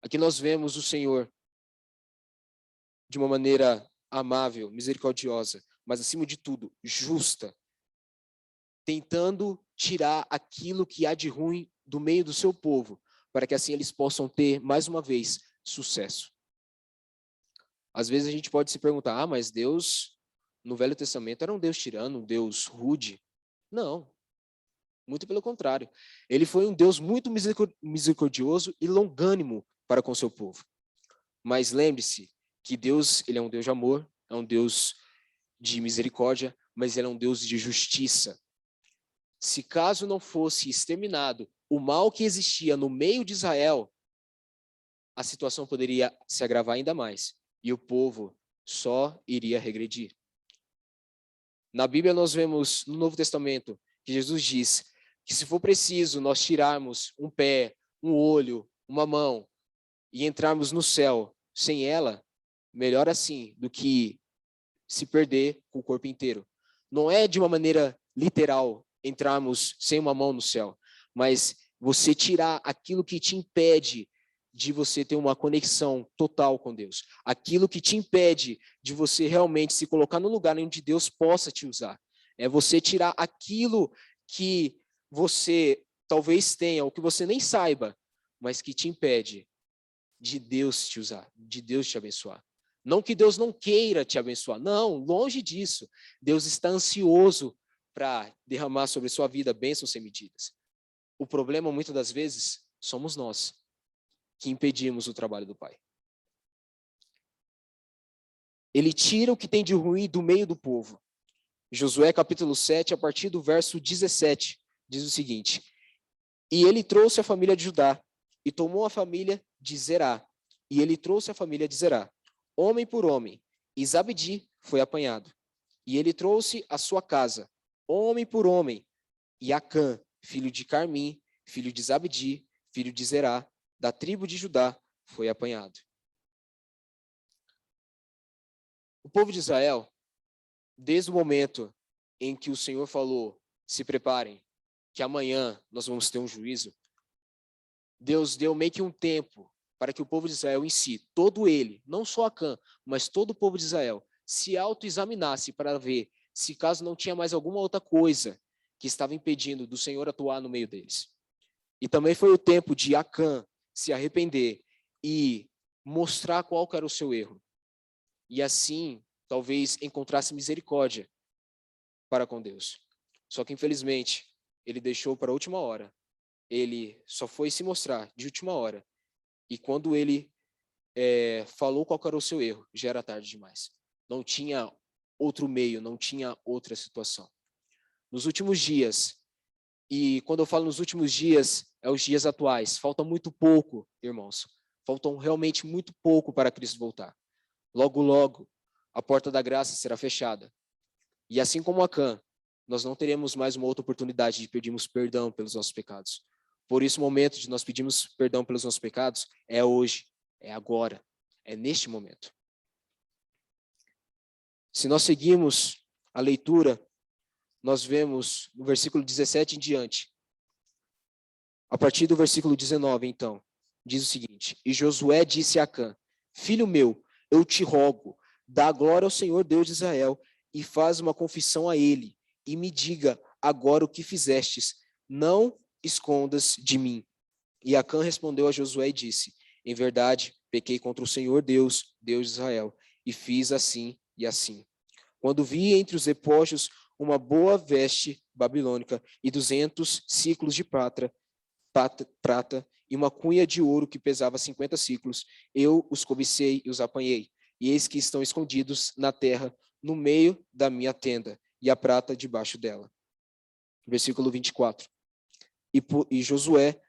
Aqui nós vemos o Senhor de uma maneira amável, misericordiosa, mas acima de tudo, justa, tentando tirar aquilo que há de ruim do meio do seu povo, para que assim eles possam ter, mais uma vez, sucesso. Às vezes a gente pode se perguntar, mas Deus, no Velho Testamento, era um Deus tirano, um Deus rude? Não, muito pelo contrário. Ele foi um Deus muito misericordioso e longânimo para com seu povo. Mas lembre-se que Deus, ele é um Deus de amor, é um Deus de misericórdia, mas ele é um Deus de justiça. Se caso não fosse exterminado o mal que existia no meio de Israel, a situação poderia se agravar ainda mais e o povo só iria regredir. Na Bíblia nós vemos no Novo Testamento que Jesus diz que se for preciso nós tirarmos um pé, um olho, uma mão e entrarmos no céu sem ela, melhor assim do que se perder com o corpo inteiro. Não é de uma maneira literal entrarmos sem uma mão no céu, mas você tirar aquilo que te impede de você ter uma conexão total com Deus. Aquilo que te impede de você realmente se colocar no lugar onde Deus possa te usar. É você tirar aquilo que você talvez tenha, ou que você nem saiba, mas que te impede de Deus te usar, de Deus te abençoar. Não que Deus não queira te abençoar, não, longe disso. Deus está ansioso para derramar sobre sua vida bênçãos sem medidas. O problema, muitas das vezes, somos nós, que impedimos o trabalho do Pai. Ele tira o que tem de ruim do meio do povo. Josué capítulo 7, a partir do verso 17, diz o seguinte: E ele trouxe a família de Judá, e tomou a família de Zerá, e ele trouxe a família de Zerá, homem por homem, e Zabdi foi apanhado. E ele trouxe a sua casa, homem por homem, e Acã, filho de Carmim, filho de Zabdi, filho de Zerá, da tribo de Judá, foi apanhado. O povo de Israel, desde o momento em que o Senhor falou, se preparem, que amanhã nós vamos ter um juízo, Deus deu meio que um tempo para que o povo de Israel em si, todo ele, não só Acã, mas todo o povo de Israel, se autoexaminasse para ver se caso não tinha mais alguma outra coisa que estava impedindo do Senhor atuar no meio deles. E também foi o tempo de Acã se arrepender e mostrar qual que era o seu erro. E assim, talvez encontrasse misericórdia para com Deus. Só que, infelizmente, ele deixou para a última hora. Ele só foi se mostrar de última hora. E quando ele falou qual que era o seu erro, já era tarde demais. Não tinha outro meio, não tinha outra situação. Nos últimos dias, e quando eu falo nos últimos dias, é os dias atuais. Falta muito pouco, irmãos. Faltam realmente muito pouco para Cristo voltar. Logo, logo, a porta da graça será fechada. E assim como Acã, nós não teremos mais uma outra oportunidade de pedirmos perdão pelos nossos pecados. Por isso, o momento de nós pedirmos perdão pelos nossos pecados é hoje, é agora, é neste momento. Se nós seguirmos a leitura, nós vemos no versículo 17 em diante. A partir do versículo 19, então, diz o seguinte: E Josué disse a Acã: Filho meu, eu te rogo, dá glória ao Senhor Deus de Israel e faz uma confissão a ele, e me diga agora o que fizestes, não escondas de mim. E Acã respondeu a Josué e disse: Em verdade, pequei contra o Senhor Deus, Deus de Israel, e fiz assim e assim. Quando vi entre os despojos uma boa veste babilônica e 200 ciclos de prata e uma cunha de ouro que pesava 50 ciclos, eu os cobicei e os apanhei, e eis que estão escondidos na terra, no meio da minha tenda, e a prata debaixo dela. Versículo 24. E Josué,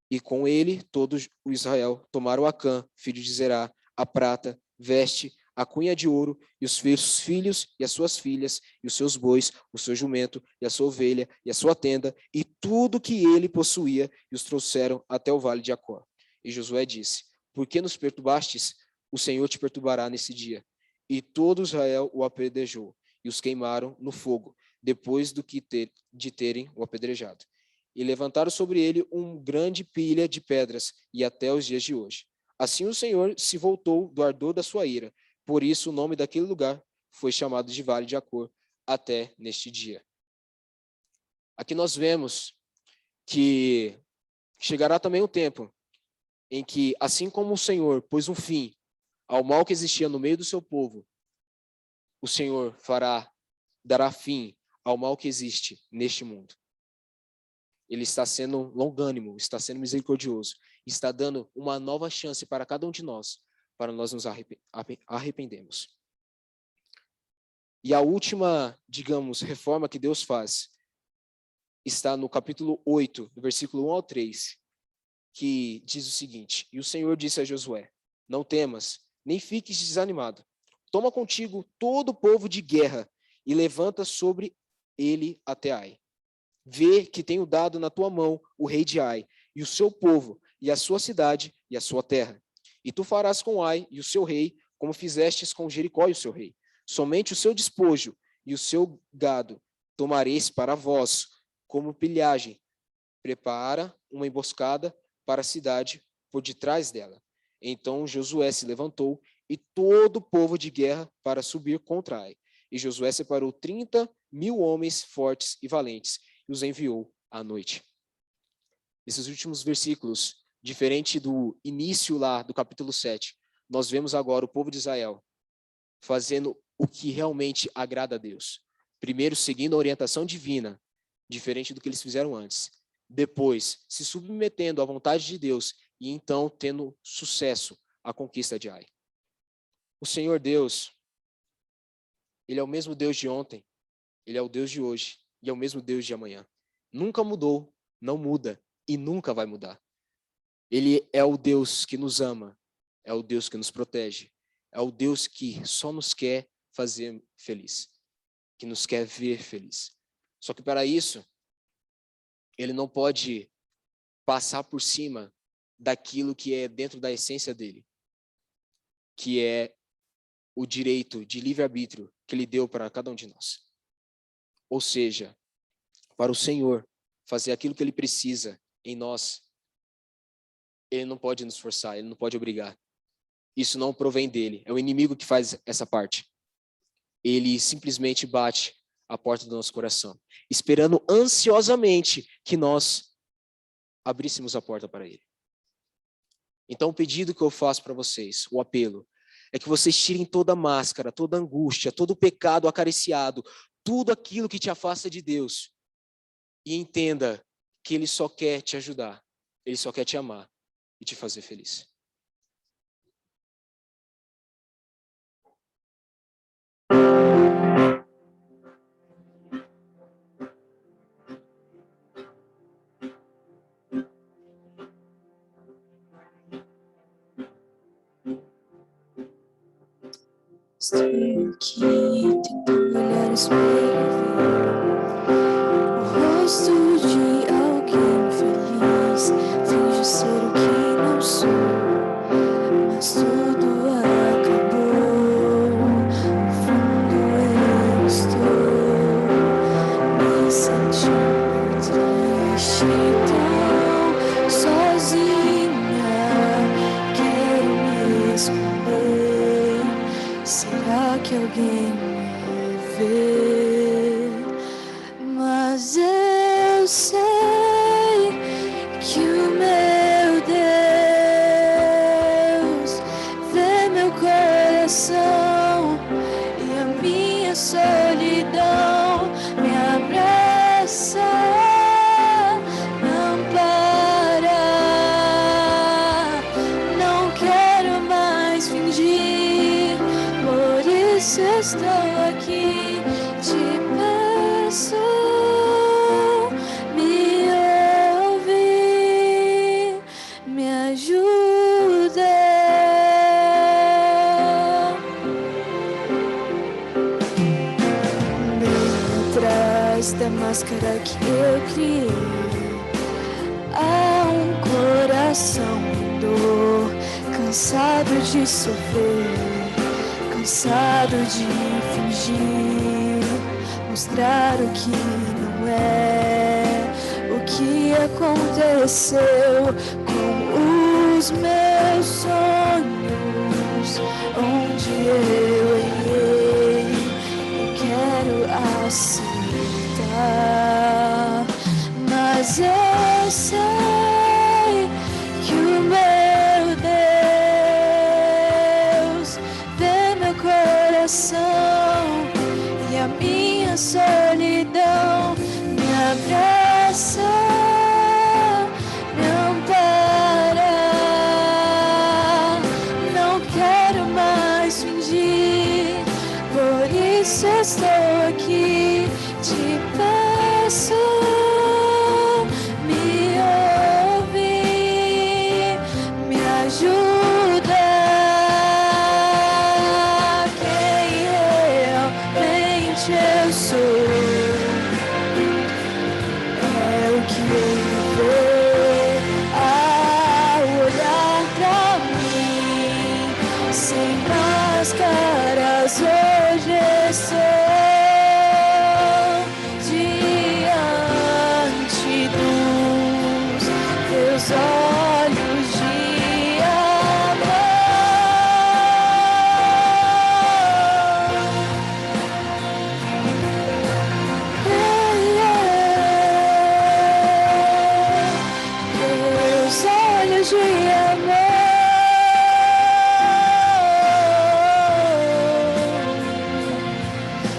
e com ele todo o Israel, tomaram Acã, filho de Zerá, a prata, veste, a cunha de ouro, e os seus filhos e as suas filhas, e os seus bois, o seu jumento, e a sua ovelha, e a sua tenda, e tudo que ele possuía, e os trouxeram até o vale de Acor. E Josué disse: Por que nos perturbastes? O Senhor te perturbará nesse dia. E todo Israel o apedrejou, e os queimaram no fogo, depois de terem o apedrejado. E levantaram sobre ele grande pilha de pedras, e até os dias de hoje. Assim o Senhor se voltou do ardor da sua ira. Por isso o nome daquele lugar foi chamado de Vale de Acor até neste dia. Aqui nós vemos que chegará também um tempo em que, assim como o Senhor pôs um fim ao mal que existia no meio do seu povo, o Senhor dará fim ao mal que existe neste mundo. Ele está sendo longânimo, está sendo misericordioso, está dando uma nova chance para cada um de nós, para nós nos arrependermos. E a última, digamos, reforma que Deus faz está no capítulo 8, do versículo 1 ao 3, que diz o seguinte: E o Senhor disse a Josué: Não temas, nem fiques desanimado. Toma contigo todo o povo de guerra e levanta sobre ele até Ai. Vê que tenho dado na tua mão o rei de Ai, e o seu povo, e a sua cidade, e a sua terra. E tu farás com Ai e o seu rei, como fizestes com Jericó e o seu rei. Somente o seu despojo e o seu gado tomareis para vós, como pilhagem. Prepara uma emboscada para a cidade por detrás dela. Então Josué se levantou e todo o povo de guerra para subir contra Ai. E Josué separou 30.000 homens fortes e valentes e os enviou à noite. Esses últimos versículos, diferente do início lá do capítulo 7, nós vemos agora o povo de Israel fazendo o que realmente agrada a Deus. Primeiro, seguindo a orientação divina, diferente do que eles fizeram antes. Depois, se submetendo à vontade de Deus e então tendo sucesso à conquista de Ai. O Senhor Deus, Ele é o mesmo Deus de ontem, Ele é o Deus de hoje e é o mesmo Deus de amanhã. Nunca mudou, não muda e nunca vai mudar. Ele é o Deus que nos ama, é o Deus que nos protege, é o Deus que só nos quer fazer feliz, que nos quer ver feliz. Só que para isso, Ele não pode passar por cima daquilo que é dentro da essência dele, que é o direito de livre-arbítrio que Ele deu para cada um de nós. Ou seja, para o Senhor fazer aquilo que Ele precisa em nós, Ele não pode nos forçar, Ele não pode obrigar. Isso não provém dele, é o inimigo que faz essa parte. Ele simplesmente bate a porta do nosso coração, esperando ansiosamente que nós abríssemos a porta para ele. Então o pedido que eu faço para vocês, o apelo, é que vocês tirem toda a máscara, toda a angústia, todo o pecado acariciado, tudo aquilo que te afasta de Deus, e entenda que Ele só quer te ajudar, Ele só quer te amar e te fazer feliz. Estou aqui tentando olhar no espelho e ver o rosto de alguém feliz. Finjo ser o que não sou, mas tudo acabou. No fundo eu estou me sentindo triste, tão sozinha. Quero me esconder. Será que alguém me vê? Mas eu sei que o meu Deus vê meu coração e a minha solidão me abraça, não para. Não quero mais fingir, por isso estou aqui, te peço, me ouve, me ajuda. Bem atrás da máscara que eu criei, há um coração em dor, cansado de sofrer, cansado de fingir, mostrar o que não é, o que aconteceu com os meus sonhos, onde eu errei, eu quero aceitar, mas eu sei que o meu Deus vê meu coração e a minha solidão me abraça, não para, não quero fingir, por isso estou aqui, te peço, me ouve, me ajuda. Quem realmente eu sou é o que ele vê ao olhar pra mim, sem máscaras hoje estou diante dos teus olhos de amor. Teus olhos de amor.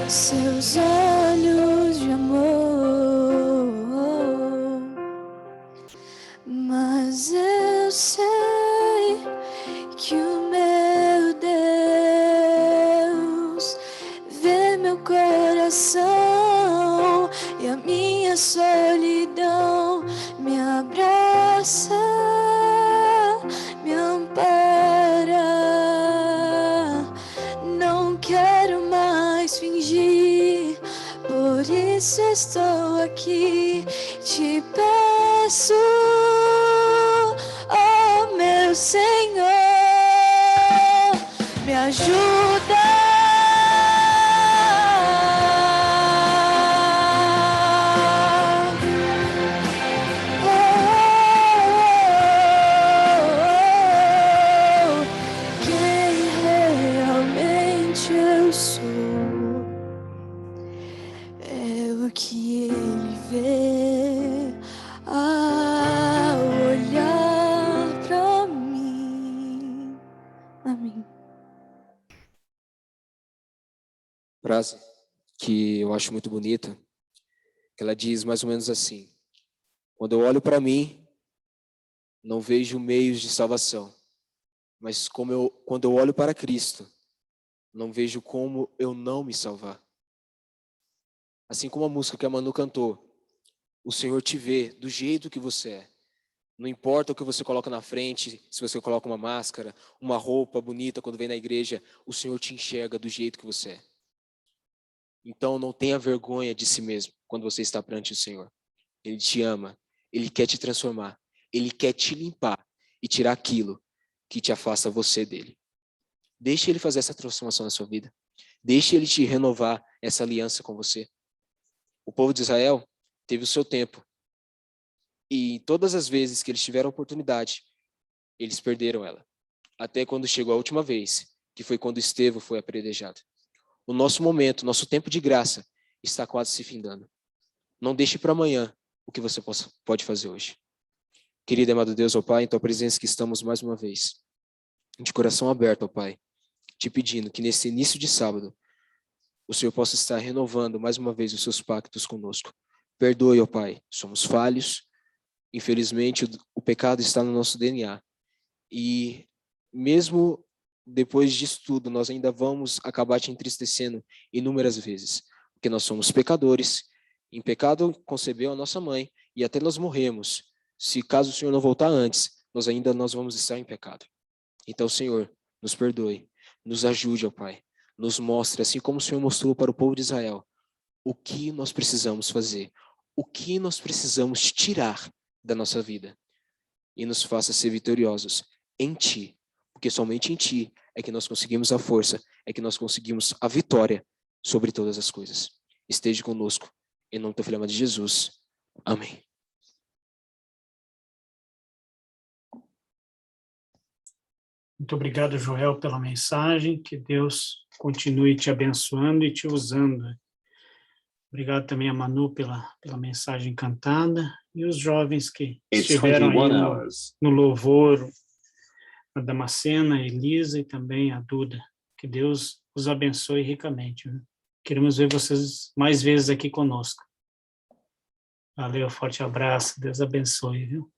Seus olhos de amor, mas eu sei que o meu Deus vê meu coração e a minha solidão, me abraça, me ampara. Não quero mais fingir, por isso estou aqui, te peço, oh meu Senhor, me ajuda. Quem realmente eu sou é o que ele vê ao olhar pra mim. Amém. Frase que eu acho muito bonita, que ela diz mais ou menos assim: quando eu olho para mim, não vejo meios de salvação, mas quando eu olho para Cristo, não vejo como eu não me salvar. Assim como a música que a Manu cantou, o Senhor te vê do jeito que você é. Não importa o que você coloca na frente, se você coloca uma máscara, uma roupa bonita quando vem na igreja, o Senhor te enxerga do jeito que você é. Então não tenha vergonha de si mesmo quando você está perante o Senhor. Ele te ama, Ele quer te transformar, Ele quer te limpar e tirar aquilo que te afasta você dele. Deixe Ele fazer essa transformação na sua vida. Deixe Ele te renovar essa aliança com você. O povo de Israel teve o seu tempo. E todas as vezes que eles tiveram a oportunidade, eles perderam ela. Até quando chegou a última vez, que foi quando Estevão foi apedrejado. O nosso momento, nosso tempo de graça está quase se findando. Não deixe para amanhã o que você pode fazer hoje. Querido e amado Deus, ó Pai, em tua presença que estamos mais uma vez, de coração aberto, ó Pai, te pedindo que nesse início de sábado, o Senhor possa estar renovando mais uma vez os seus pactos conosco. Perdoe, ó Pai, somos falhos, infelizmente o pecado está no nosso DNA. E mesmo depois disso tudo, nós ainda vamos acabar te entristecendo inúmeras vezes, porque nós somos pecadores, em pecado concebeu a nossa mãe, e até nós morremos. Se caso o Senhor não voltar antes, nós vamos estar em pecado. Então, Senhor, nos perdoe, nos ajude, ó Pai, nos mostre, assim como o Senhor mostrou para o povo de Israel, o que nós precisamos fazer, o que nós precisamos tirar da nossa vida, e nos faça ser vitoriosos em Ti, porque somente em Ti é que nós conseguimos a força, é que nós conseguimos a vitória sobre todas as coisas. Esteja conosco, em nome do Teu Filho amado de Jesus. Amém. Muito obrigado, Joel, pela mensagem. Que Deus continue te abençoando e te usando. Obrigado também a Manu pela mensagem cantada e os jovens que estiveram aí no louvor, a Damascena, a Elisa e também a Duda. Que Deus os abençoe ricamente. Viu? Queremos ver vocês mais vezes aqui conosco. Valeu, forte abraço, Deus abençoe, viu?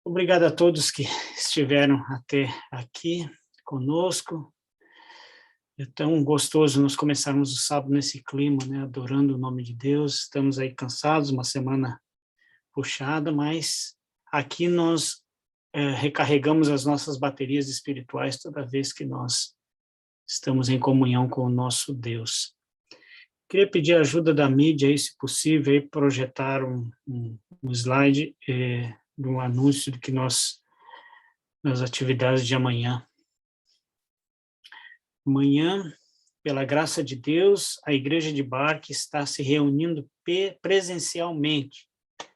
Obrigado a todos que estiveram até aqui. conosco. É tão gostoso nós começarmos o sábado nesse clima, né, adorando o nome de Deus. Estamos aí cansados, uma semana puxada, mas aqui nós recarregamos as nossas baterias espirituais toda vez que nós estamos em comunhão com o nosso Deus. Queria pedir a ajuda da mídia, aí, se possível, aí, projetar um slide de um anúncio de que nas atividades de amanhã. Amanhã, pela graça de Deus, a Igreja de Barque está se reunindo presencialmente.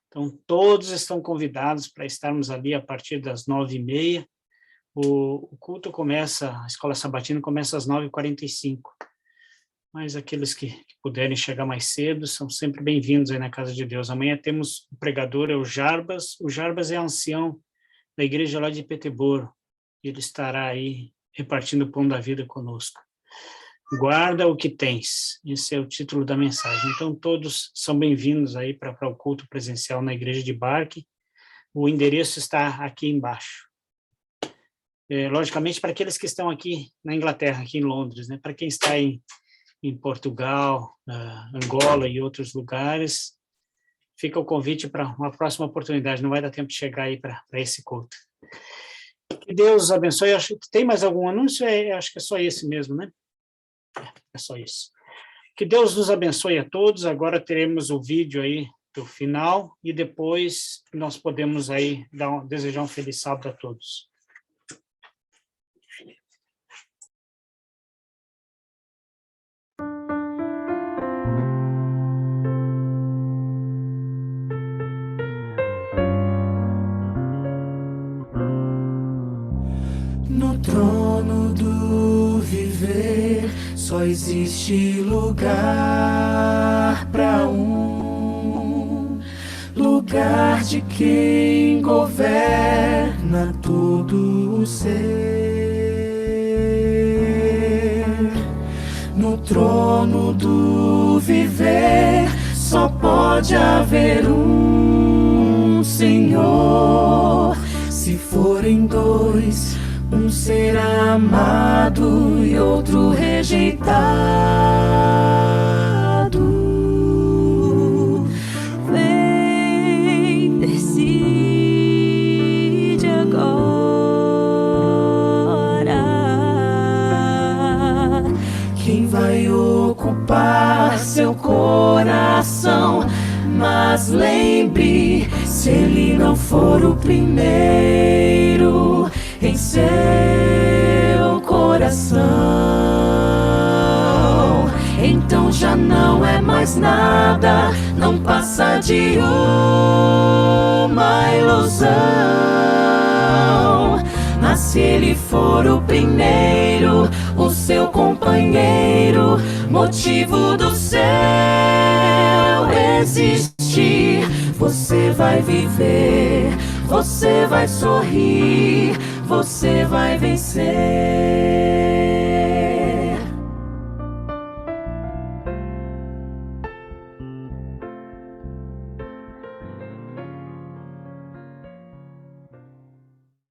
Então, todos estão convidados para estarmos ali a partir das 9h30. O culto começa, a escola sabatina começa às 9h45. Mas aqueles que puderem chegar mais cedo são sempre bem-vindos aí na casa de Deus. Amanhã temos o pregador, é o Jarbas. O Jarbas é ancião da igreja lá de Peteboro. Ele estará aí repartindo o pão da vida conosco. Guarda o que tens. Esse é o título da mensagem. Então, todos são bem-vindos aí para o culto presencial na Igreja de Barque. O endereço está aqui embaixo. Logicamente, para aqueles que estão aqui na Inglaterra, aqui em Londres, né? Para quem está em Portugal, Angola e outros lugares, fica o convite para uma próxima oportunidade. Não vai dar tempo de chegar aí para esse culto. Que Deus abençoe. Acho que tem mais algum anúncio? Acho que é só esse mesmo, né? É só isso. Que Deus nos abençoe a todos. Agora teremos o vídeo aí do final e depois nós podemos aí desejar um feliz sábado a todos. No trono do viver só existe lugar para lugar de quem governa todo o ser. No trono do viver só pode haver um Senhor. Se forem dois, um será amado e outro rejeitado. Vem, decide agora quem vai ocupar seu coração. Mas lembre, se ele não for o primeiro em seu coração, então já não é mais nada, não passa de uma ilusão. Mas se ele for o primeiro, o seu companheiro, motivo do céu existir, você vai viver, você vai sorrir, você vai vencer.